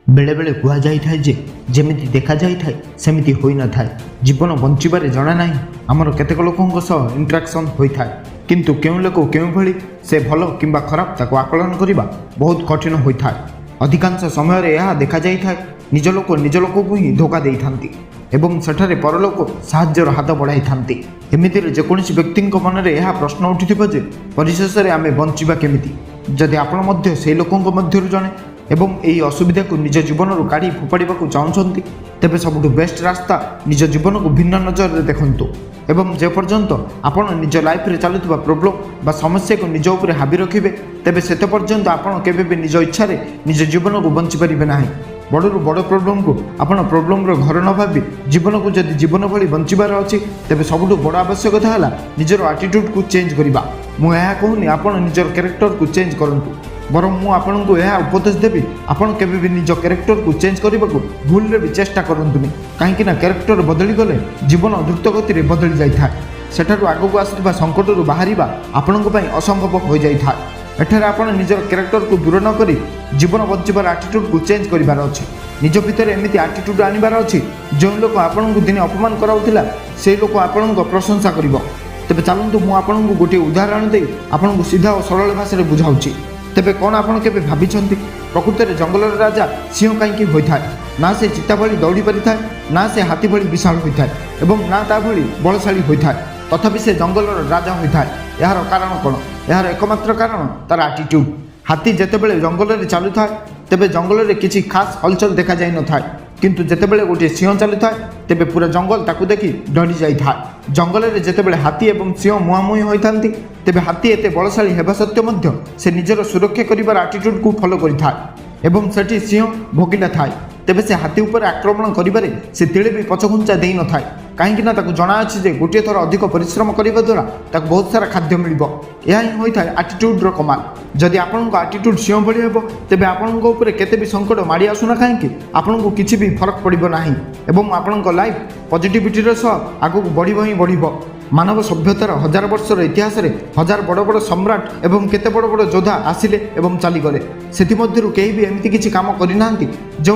बेले बेले कहुए जे जमी देखा जाए सेमती हो न था जीवन बंचारे जना ना आमर केतेक लोकों सह इंटराक्शन होता है किंतु क्यों लोक क्यों भली से भल कि खराब ताको आकलन करने बहुत कठिन होता है। अधिकांश समय यह देखा जाए निज लोक को ही धोखा दे था एवं सेठारे परलोक साहाय्यर हाथ बढ़ाई था। एमती जेकोसी व्यक्ति मन में यह प्रश्न उठी जे परिशेष में आम बंचा केमी जदि आपण से लोकों मध्य जड़े एवं यही असुविधा को निज जीवन काढ़ी फोपाड़ा चाहते तेरे सबुठ बेस्ट रास्ता निज जीवन को भिन्न नजर में देखु एवं जेपर्यंत आपण निज लाइफ रे चलुवा प्रोब्लेम बा समस्या को निज उपर हावी रखिए तेरे से पर्यंत आपण केबे निज इच्छा निज जीवन को बंची पारे ना। बड़ू बड़ प्रोब्लेम को आपण प्रोब्लेम घर न भावी जीवन को जदि जीवन भली बंचार अच्छी तेरे सबुठ बड़ आवश्यकता है निजर आटिट्यूड को चेंज करवा। मुझे कहूनी आपण निजर कैरेक्टर को चेंज करूँ बरं मु आपन को यह उपदेश देवी आपन केबे भी निज कैरेक्टर को चेंज करने को भूल रे भी चेष्टा करंतुनी कहीं कैरेक्टर बदली गले जीवन द्रुत गति रे बदली जाए सेठारु आगक आसुवा संकट रु बाहरिबा आपन को पई असंभव हो जाए। एठार आपन निजर कैरेक्टर को दूर न करी जीवन बंचार आटिट्यूड को चेंज करिवार अछि निज भितर एमिति आटिट्यूड आनिबार अछि जो लोक आपन को दिने अपमान कराउथिला से लोक आपन को प्रशंसा करिवो। तबे चलंतु मु आपन को गोटे उदाहरण दे आपन को सीधा और सरल भाषा रे बुझाउछि। तेबे कौन आपन केबे भाबिछंती प्रकृत में जंगल राजा सिंह कहीं होता है ना से चिता भली दौड़ी पारि था ना से हाथी भली विशाल होता है एवं ना ता भली बलशाली होता है तथापि से जंगल राजा होता है। यार कारण कौन यार एकमात्र कारण तार आटिट्यूड। हाथी जितेबाला जंगल में चलू था तेबे जंगल में किसी खास हलचल देखा जाए न था किंतु जितेबाला गोटे सिंह चलू था तेबे पूरा जंगल ताकू देखी डरी जाए। जंगल में जितेबाला हाथी एवं सिंह मुहांमुही होता तेबे हाथी एते बलशाली हेबा सत्वे मध्य से निजर सुरक्षा करिवार आटिट्यूड को फॉलो करिथाय एवं सेठी सिंह भोगिला थाए तेबे से हाथी उपर आक्रमण करिबारे से तिले भी पछघुंचा देई न थाए कहीं ताकू जना अछि जे गोटे थर अधिक परिश्रम करिबा द्वारा ताकू बहुत सारा खाद्य मिलिबो। यह ही होता है आटिट्यूड रो कमाल। जदि आपन को आटिट्यूड सिंह भली हेबो तेबे आपन को ऊपर केते भी संकट माड़ी आसुना कहीं आपन को किछि भी फरक पड़िबो नाही एवं आपन को लाइफ पॉजिटिविटी रो सह आगु बढ़िबो ही बढ़िबो। मानव सभ्यतार हजार वर्षर इतिहास रे हजार बड़ बड़ सम्राट एवं केते बड़ बड़ योद्धा आसिले एवं चलीगले सेमध्यु कहीं भी एमती किसी काम करना जो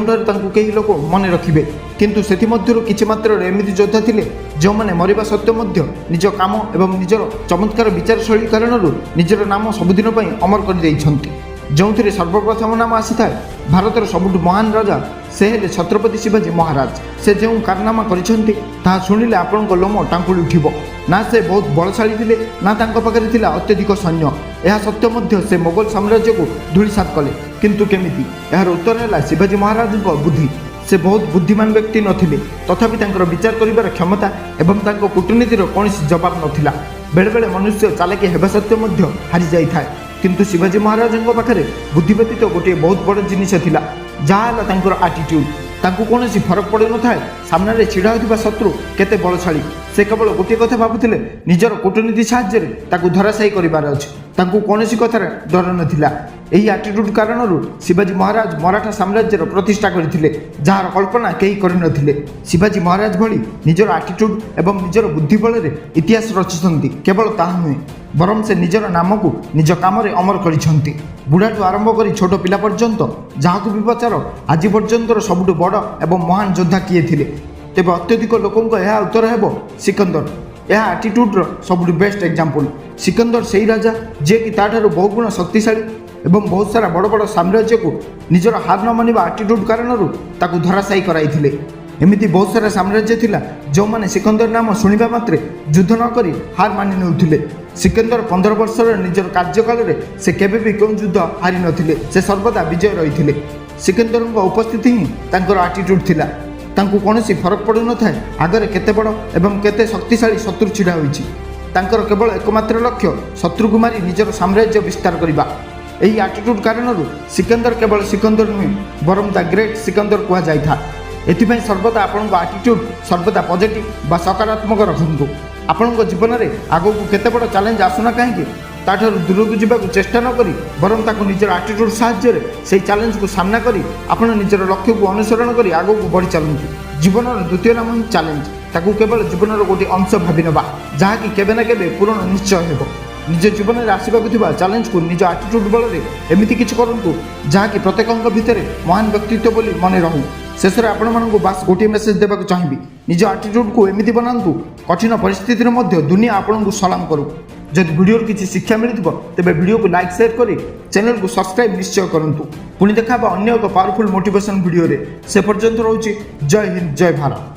कई लोक मन रखिए किंतु सेमध्यु किछि मात्र एमती योद्धा थिले जो मैंने मरिबा सत्वे मध्य निज काम एवं निजर चमत्कार विचारशैली कारण निजर नाम सबुदिन पई अमर कर दैछंती। जो सर्वप्रथम नाम आसी था भारतर सबुठ महान राजा से हेले छत्रपति शिवाजी महाराज। से जो कारनामा करिसेंती ता शुणिले आपण को लोम टांकुली उठिबो। ना से बहुत बलशाली थिले ना तांको पाखरे थिला अत्यधिक सैन्य। यह सत्य मध्य से मोगल साम्राज्य को धूलिसात कले किंतु केमिति यार उत्तर है शिवाजी महाराज को बुद्धि। से बहुत बुद्धिमान व्यक्ति नथिले तथापि तांकर विचार करिवार क्षमता एवं तांको कूटनीतिर कौनसी जवाब नथिला। बेले बेले मनुष्य चालाकी हेबा सत्वे मध्य हारि जाई थाए किंतु शिवाजी महाराज पाखे बुद्धि व्यतीत गोटे बहुत बड़ जिनिस थिला जहाँ तांकर आटिट्यूड। तांको कौनसी फरक पड़े न था सामने रे छिड़ा होइथिबा शत्रु केते बलशाली से केवल गोटे कथा भाबुथिले निजर कूटनीति साहाय्य ताकू धराशायी करिबार अछि तांको कौनसी कथार डर नथिला। एही आटिट्यूड कारणरू शिवाजी महाराज मराठा साम्राज्यर प्रतिष्ठा करथिले जार कल्पना केही करिनथिले। शिवाजी महाराज भली निजर आटिट्यूड एवं निजर बुद्धि बल रे इतिहास रचिसंती केवल ताहा नुहे बरम से निजर नाम को निज काम रे अमर करिसंती। बुढ़ाठू आरंभ करी छोट पिला पर्यंत जहाकू भी पचार आज पर्यंतर सबुठ बड़ एवं महान योद्धा किए थिले तेबे अत्यधिक लोकों यह उत्तर हेबो सिकंदर। यह आटिट्यूड्र सबुठ बेस्ट एग्जांपल। सिकंदर से राजा जे कि ताठारु बहु गुण शक्तिशाली एवं बहुत सारा बड़ बड़ साम्राज्य को निजर हार न मानिबा आटिट्यूड कारणरू ताकू धराशायी कराइथिले। एमिति बहुत सारा साम्राज्य थिला जो माने सिकंदर नाम शुणिबा मात्रे युद्ध न करी हार मानि नेउथिले। सिकंदर 15 वर्षर निजर कार्यकाल रे से केबे भी कोन युद्ध हारि नथिले से सर्वदा विजय रहिथिले। सिकंदर उपस्थिति ही तांकर आटिट्यूड थिला। तांको कौनसी फरक पड़ु न थाए आगरे केते बड़ एवं केते शक्तिशाली शत्रु छिड़ा होइछि तांकर केवल एकमात्र लक्ष्य शत्रु को मारी निजर साम्राज्य विस्तार करबा। एही आटिट्यूड कारणरू सिकंदर केवल सिकंदर नुहे बरम द ग्रेट सिकंदर कहा जाय था। एथिपाई सर्वदा आपन आटिट्यूड सर्वदा पॉजिटिव बा सकारात्मक रखंतु। आपन जीवन में आगो को केते बड़ चैलेंज आसुना कहीं ताठारु दूर को जावाक चेष्टा न करी बरम ताकू निजर आटिट्यूड साहाय्य से चैलेंज को सामना करी आपन निजर लक्ष्य को अनुसरण करी आगो को बढ़ी चलतु। जीवन द्वितीय नाम ही चैलेंज ताकू केवल जीवन गोटे अंश भावी नवा जहाँकि केबे ना केबे पूर्ण निश्चय हेबो। ନିଜ ଜୀବନରେ ଆସିବାକୁ ଥିବା ଚ୍ୟାଲେଞ୍ଜକୁ ନିଜ ଆଟିଟ୍ୟୁଡ୍ ବଳରେ ଏମିତି କିଛି କରନ୍ତୁ ଯାହାକି ପ୍ରତ୍ୟେକଙ୍କ ଭିତରେ ମହାନ ବ୍ୟକ୍ତିତ୍ୱ ବୋଲି ମନେ ରହୁ। ଶେଷରେ ଆପଣମାନଙ୍କୁ ବାସ୍ ଗୋଟିଏ ମେସେଜ ଦେବାକୁ ଚାହିଁବି, ନିଜ ଆଟିଟ୍ୟୁଡ୍କୁ ଏମିତି ବନାନ୍ତୁ କଠିନ ପରିସ୍ଥିତିରେ ମଧ୍ୟ ଦୁନିଆ ଆପଣଙ୍କୁ ସଲାମ କରୁ। ଯଦି ଭିଡ଼ିଓରୁ କିଛି ଶିକ୍ଷା ମିଳିଥିବ ତେବେ ଭିଡ଼ିଓକୁ ଲାଇକ୍ ସେୟାର କରି ଚ୍ୟାନେଲକୁ ସବସ୍କ୍ରାଇବ୍ ନିଶ୍ଚୟ କରନ୍ତୁ। ପୁଣି ଦେଖା ହେବା ଅନ୍ୟ ଏକ ପାୱାରଫୁଲ୍ ମୋଟିଭେସନ୍ ଭିଡ଼ିଓରେ। ସେ ପର୍ଯ୍ୟନ୍ତ ରହୁଛି ଜୟ ହିନ୍ଦ ଜୟ ଭାରତ।